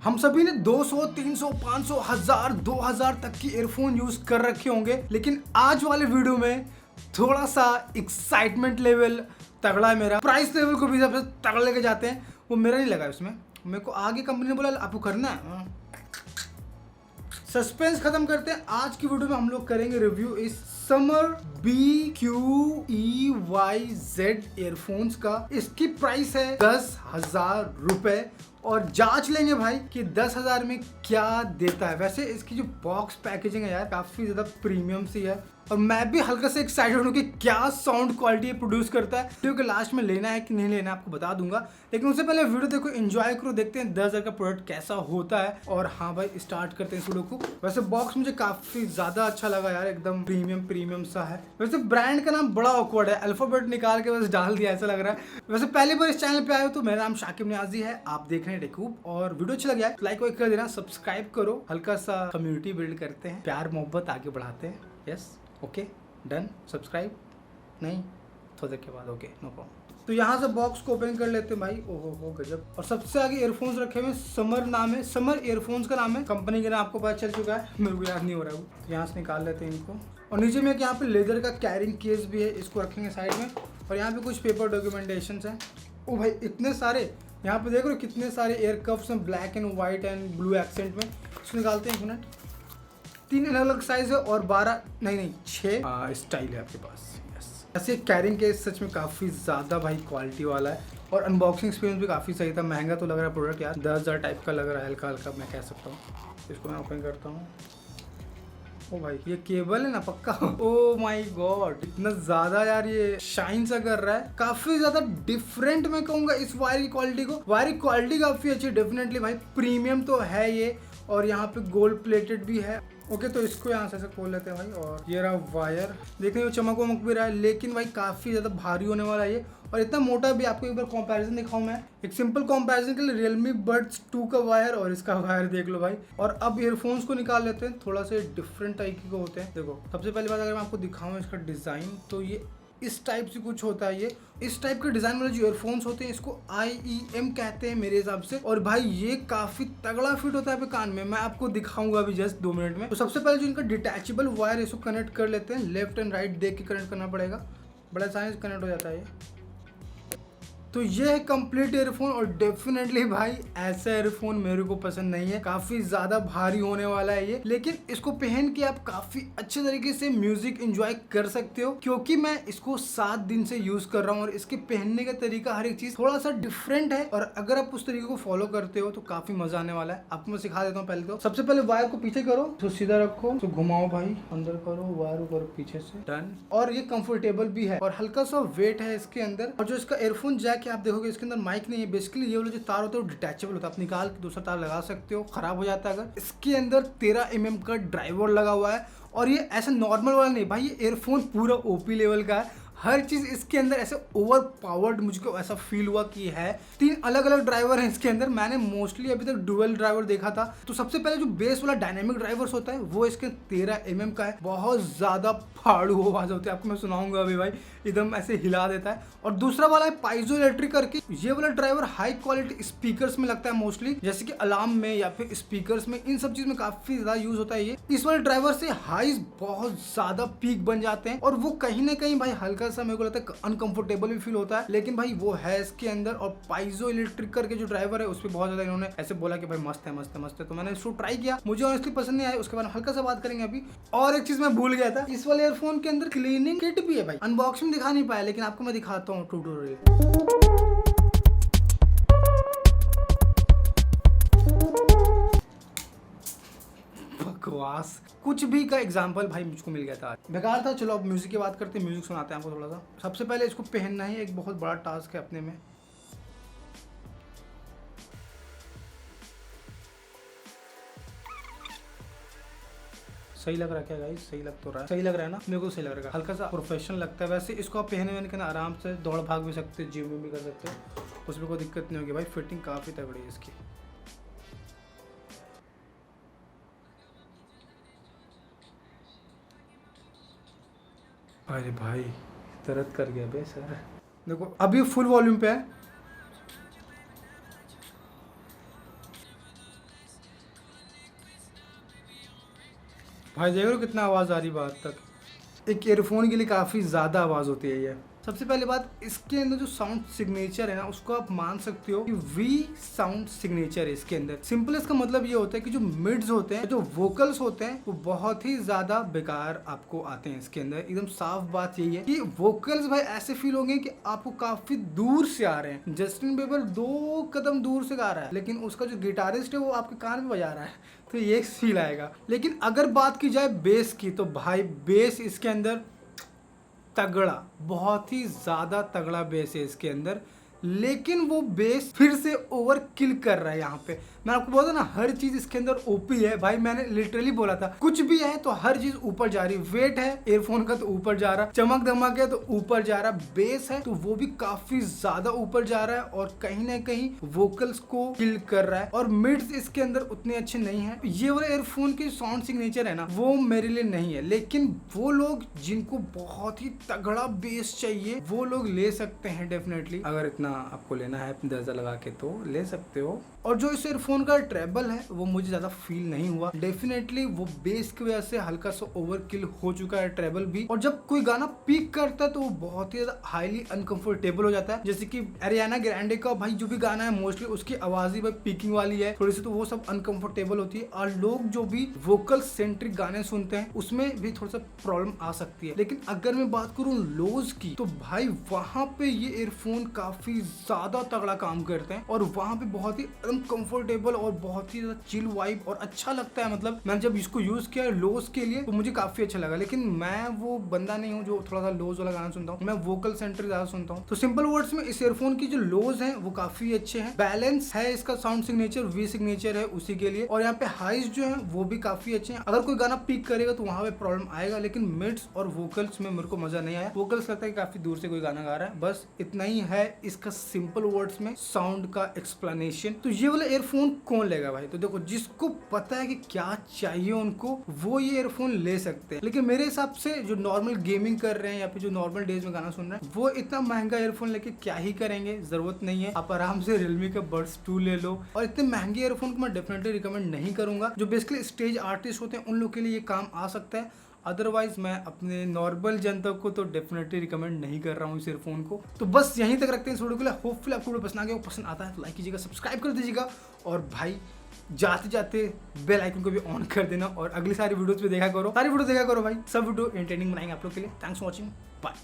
हम सभी ने 200, 300, 500, 1000, 2000 तक की ईयरफोन यूज कर रखे होंगे, लेकिन आज वाले वीडियो में थोड़ा सा एक्साइटमेंट लेवल तगड़ा है मेरा। प्राइस लेवल को भी सबसे तगड़ा लेके जाते हैं, वो मेरा नहीं लगा उसमें। मेरे को आगे कंपनी ने बोला आपको करना है। सस्पेंस खत्म करते हैं। आज की वीडियो में हम लोग करेंगे रिव्यू इस समर BQEYZ ईयरफोन्स का। इसकी प्राइस है 10,000 रुपए और जांच लेंगे भाई कि 10,000 में क्या देता है। वैसे इसकी जो बॉक्स पैकेजिंग है यार काफी ज्यादा प्रीमियम सी है और मैं भी हल्का से एक्साइटेड हूँ कि क्या साउंड क्वालिटी प्रोड्यूस करता है। वीडियो के लास्ट में लेना है कि नहीं लेना है आपको बता दूंगा, लेकिन उससे पहले वीडियो देखो, एंजॉय करो, देखते हैं 10,000 का प्रोडक्ट कैसा होता है। और हाँ भाई स्टार्ट करते हैं इस वीडियो को। वैसे बॉक्स मुझे काफी ज्यादा अच्छा लगा यार, एकदम प्रीमियम सा है। वैसे ब्रांड का नाम बड़ा ऑकवर्ड है, अल्फाबेट निकाल के बस डाल दिया ऐसा लग रहा है। वैसे पहली बार इस चैनल पे आए हो तो मेरा नाम शाकिब नियाजी है, आप देख रहे हैं टेकूब। और वीडियो अच्छा लगा है लाइक वाइक कर देना, सब्सक्राइब करो, हल्का सा कम्युनिटी बिल्ड करते हैं, प्यार मोहब्बत आगे बढ़ाते हैं। Yes okay done. सब्सक्राइब नहीं थोड़ी देर के बाद, ओके नो प्रॉब्लम। तो यहाँ से बॉक्स को ओपन कर लेते हैं भाई। ओहो हो गजब। और सबसे आगे ईयरफोन्स रखे हुए, समर नाम है, समर ईयरफोन्स का नाम है। कंपनी का नाम आपको पता चल चुका है, मेरे को याद नहीं हो रहा है वो। यहाँ से निकाल लेते हैं इनको। और नीचे में यहाँ पे लेदर का कैरिंग केस भी है, इसको रखेंगे साइड में। और यहाँ पे कुछ पेपर डॉक्यूमेंटेशन है। ओ भाई इतने सारे, यहाँ पे देख रहे हो कितने सारे एयर कफ्स हैं, black and white and blue accent में। इसको निकालते हैं, एक मिनट। 3 अलग अलग साइज है और 12 नहीं 6 स्टाइल है आपके पास। यस ऐसे कैरिंग केस सच में काफ़ी ज़्यादा भाई क्वालिटी वाला है और अनबॉक्सिंग एक्सपीरियंस भी काफ़ी सही था। महंगा तो लग रहा है प्रोडक्ट यार, 10,000 टाइप का लग रहा है, हल्का हल्का मैं कह सकता हूँ। इसको मैं ओपन करता हूँ। ओ भाई ये केबल है ना पक्का। ओ माय गॉड इतना ज़्यादा यार ये शाइन सा कर रहा है, काफ़ी ज़्यादा डिफरेंट मैं कहूँगा इस वायर की क्वालिटी को। वायर की क्वालिटी काफ़ी अच्छी डेफिनेटली भाई, प्रीमियम तो है ये। और यहाँ पे गोल्ड प्लेटेड भी है। ओके तो इसको यहाँ से खोल लेते हैं भाई। और ये रहा वायर, देखने में चमक वमक भी रहा है, लेकिन भाई काफ़ी ज़्यादा भारी होने वाला है ये और इतना मोटा भी। आपको एक बार कंपैरिजन दिखाऊं मैं, एक सिंपल कंपैरिजन के लिए Realme Buds 2 का वायर और इसका वायर देख लो भाई। और अब ईयरफोन्स को निकाल लेते हैं, थोड़ा से डिफरेंट टाइप के होते हैं। देखो सबसे पहली बात अगर मैं आपको दिखाऊं इसका डिज़ाइन, तो ये इस टाइप से कुछ होता है। ये इस टाइप के डिजाइन वाले जो ईयरफोन्स होते हैं इसको IEM कहते हैं मेरे हिसाब से। और भाई ये काफी तगड़ा फिट होता है पे कान में, मैं आपको दिखाऊंगा अभी जस्ट 2 मिनट में। तो सबसे पहले जो इनका डिटैचेबल वायर इसको कनेक्ट कर लेते हैं, लेफ्ट एंड राइट देख के कनेक्ट करना पड़ेगा, बड़ा आसानी से कनेक्ट हो जाता है ये। तो ये है कंप्लीट ईयरफोन और डेफिनेटली भाई ऐसा ईयरफोन मेरे को पसंद नहीं है, काफी ज्यादा भारी होने वाला है ये। लेकिन इसको पहन के आप काफी अच्छे तरीके से म्यूजिक एंजॉय कर सकते हो, क्योंकि मैं इसको 7 दिन से यूज कर रहा हूँ और इसके पहनने का तरीका हर एक चीज थोड़ा सा डिफरेंट है। और अगर आप उस तरीके को फॉलो करते हो तो काफी मजा आने वाला है। आपको मैं सिखा देता हूँ। पहले तो सबसे पहले वायर को पीछे करो, तो सीधा रखो, तो घुमाओ भाई, अंदर करो, वायर करो पीछे से, डन। और ये कंफर्टेबल भी है और हल्का सा वेट है इसके अंदर। और जो इसका एयरफोन जैक है आप देखोगे इसके अंदर माइक नहीं है। बेसिकली ये वाला जो तार होता है वो डिटैचेबल होता है, आप निकाल के दूसरा तार लगा सकते हो, खराब हो जाता है अगर। इसके अंदर 13 mm का ड्राइवर लगा हुआ है और ये ऐसा नॉर्मल वाला नहीं भाई, ये एयरफोन पूरा OP लेवल का है। हर चीज इसके अंदर ऐसे ओवर पावर्ड मुझको ऐसा फील हुआ कि है। 3 अलग अलग ड्राइवर हैं इसके अंदर, मैंने मोस्टली अभी तक डुअल ड्राइवर देखा था। तो सबसे पहले जो बेस वाला डायनेमिक ड्राइवर्स होता है वो इसके 13 mm का है, बहुत ज्यादा फाड़ू आवाज होती है, आपको मैं सुनाऊंगा अभी भाई, एकदम ऐसे हिला देता है। और दूसरा वाला है पाइजो इलेक्ट्रिक करके, ये वाला ड्राइवर हाई क्वालिटी स्पीकर्स में लगता है मोस्टली, जैसे कि अलार्म में या फिर स्पीकर्स में, इन सब चीज में काफी ज्यादा यूज होता है ये। इस वाले ड्राइवर से हाइज बहुत ज्यादा पीक बन जाते हैं और वो कहीं ना कहीं भाई हल्का सा मेरे को लगता है अनकंफर्टेबल भी फील होता है, लेकिन भाई वो है इसके अंदर। और पाइजो इलेक्ट्रिक करके जो ड्राइवर है उस पर बहुत ज्यादा इन्होंने ऐसे बोला कि भाई मस्त है मस्त है मस्त है, तो मैंने इसको ट्राई किया, मुझे ऑनेस्टली पसंद नहीं आया। उसके बाद हल्का सा बात करेंगे अभी। और एक चीज मैं भूल गया था, इस वाले ईयरफोन के अंदर क्लीनिंग किट भी है भाई, अनबॉक्सिंग दिखा नहीं पाया, लेकिन आपको मैं दिखाता हूँ ट्यूटोरियल। बकवास कुछ भी का एग्जाम्पल भाई मुझको मिल गया था, बेकार था। चलो अब म्यूजिक की बात करते हैं, म्यूजिक सुनाते हैं आपको थोड़ा सा। सबसे पहले इसको पहनना ही एक बहुत बड़ा टास्क है अपने में। सही लग रहा है क्या गाइस? सही लग तो रहा है, सही लग रहा है ना? मेरे को सही लग रहा है, हल्का सा प्रोफेशनल लगता है। वैसे इसको आप पहने के ना आराम से दौड़ भाग भी सकते हो, जिम में भी कर सकते हो, उसमें कोई दिक्कत नहीं होगी भाई। फिटिंग काफ़ी तगड़ी है इसकी। अरे भाई दर्द कर गया बे सर। देखो अभी फुल वॉल्यूम पे है, भाई देख रहे हो कितना आवाज़ आ रही बात तक। एक ईयरफोन के लिए काफ़ी ज़्यादा आवाज़ होती है ये। सबसे पहले बात, इसके अंदर जो साउंड सिग्नेचर है ना, उसको आप मान सकते हो कि वी साउंड सिग्नेचर है इसके अंदर। सिंपल इसका मतलब ये होता है कि जो मिड्स होते हैं, जो वोकल्स होते हैं, वो बहुत ही ज्यादा बेकार आपको आते हैं इसके अंदर। एकदम साफ बात यही है कि वोकल्स भाई ऐसे फील होंगे कि आपको काफी दूर से आ रहे हैं। जस्टिन बीबर 2 कदम दूर से गा रहा है, लेकिन उसका जो गिटारिस्ट है वो आपके कान में बजा रहा है, तो ये फील आएगा। लेकिन अगर बात की जाए बेस की, तो भाई बेस इसके अंदर तगड़ा, बहुत ही ज्यादा तगड़ा बेस है इसके अंदर। लेकिन वो बेस फिर से ओवर किल कर रहा है यहाँ पे। मैं आपको बोलता ना, हर चीज इसके अंदर ओपी है भाई। मैंने लिटरली बोला था कुछ भी है तो हर चीज ऊपर जा रही। वेट है एयरफोन का तो ऊपर जा रहा, चमक धमक है तो ऊपर जा रहा, बेस है तो वो भी काफी ज्यादा ऊपर जा रहा है और कहीं ना कहीं वोकल्स को किल कर रहा है। और मिड्स इसके अंदर उतने अच्छे नहीं है। ये वाला एयरफोन की साउंड सिग्नेचर है ना, वो मेरे लिए नहीं है। लेकिन वो लोग जिनको बहुत ही तगड़ा बेस चाहिए, वो लोग ले सकते हैं डेफिनेटली। अगर इतना आपको लेना है 10,000 लगा के तो ले सकते हो। और जो इस एयरफोन का ट्रेबल है वो मुझे ज्यादा फील नहीं हुआ। डेफिनेटली वो बेस की वजह से हल्का सा ओवरकिल हो चुका है ट्रेबल भी। और जब कोई गाना पीक करता है तो वो बहुत ही ज्यादा हाईली अनकंफर्टेबल हो जाता है। जैसे कि एरियाना ग्रैंडे का भाई जो भी गाना है मोस्टली उसकी आवाज ही भाई पीकिंग वाली है थोड़ी सी, तो वो सब अनकंफर्टेबल होती है। और लोग जो भी वोकल सेंट्रिक गाने सुनते हैं उसमें भी थोड़ा सा प्रॉब्लम आ सकती है। लेकिन अगर मैं बात करूँ लोज की, तो भाई वहां पे ये एयरफोन काफी ज्यादा तगड़ा काम करते हैं। और वहां पे बहुत ही कंफर्टेबल और बहुत ही ज्यादा चिल वाइब और अच्छा लगता है। मतलब मैंने जब इसको यूज किया लोज के लिए तो मुझे काफी अच्छा लगा। लेकिन मैं वो बंदा नहीं हूँ जो थोड़ा सा लोज वाला गाना सुनता हूँ, मैं वोकल सेंट्रिक ज्यादा सुनता हूँ। तो सिंपल वर्ड्स में इस एयरफोन की जो लोज है वो काफी अच्छे हैं। बैलेंस है इसका साउंड सिग्नेचर, वी सिग्नेचर है उसी के लिए। और यहाँ पे हाइज जो है वो भी काफी अच्छे हैं। अगर कोई गाना पिक करेगा तो वहां पे प्रॉब्लम आएगा। लेकिन मिड्स और वोकल्स में मेरे को मजा नहीं आया। वोकल्स लगता है काफी दूर से कोई गाना गा रहा है। बस इतना ही है इसका सिंपल वर्ड्स में साउंड का एक्सप्लेनेशन। तो ये वाला एयरफोन कौन लेगा भाई? तो देखो, जिसको पता है कि क्या चाहिए उनको, वो ये एयरफोन ले सकते हैं। लेकिन मेरे हिसाब से जो नॉर्मल गेमिंग कर रहे हैं या फिर जो नॉर्मल डेज में गाना सुन रहे हैं, वो इतना महंगा एयरफोन लेके क्या ही करेंगे, जरूरत नहीं है। आप आराम से Realme का Buds 2 ले लो। और इतने महंगे एयरफोन को मैं डेफिनेटली रिकमेंड नहीं करूंगा। जो बेसिकली स्टेज आर्टिस्ट होते हैं उन लोग के लिए ये काम आ सकता है। अदरवाइज मैं अपने नॉर्मल जनता को तो डेफिनेटली रिकमेंड नहीं कर रहा हूँ इस एयरफोन को। तो बस यहीं तक रखते हैं इस वीडियो के लिए। होपफुली आपको वीडियो पसंद आ गया। पसंद आता है तो लाइक कीजिएगा, सब्सक्राइब कर दीजिएगा और भाई जाते जाते बेल आइकन को भी ऑन कर देना। और अगली सारी वीडियोस भी देखा करो, सारी वीडियो देखा करो भाई। सब वीडियो एंटरटेनिंग बनाएंगे आप लोग के लिए। Thanks for watching, bye.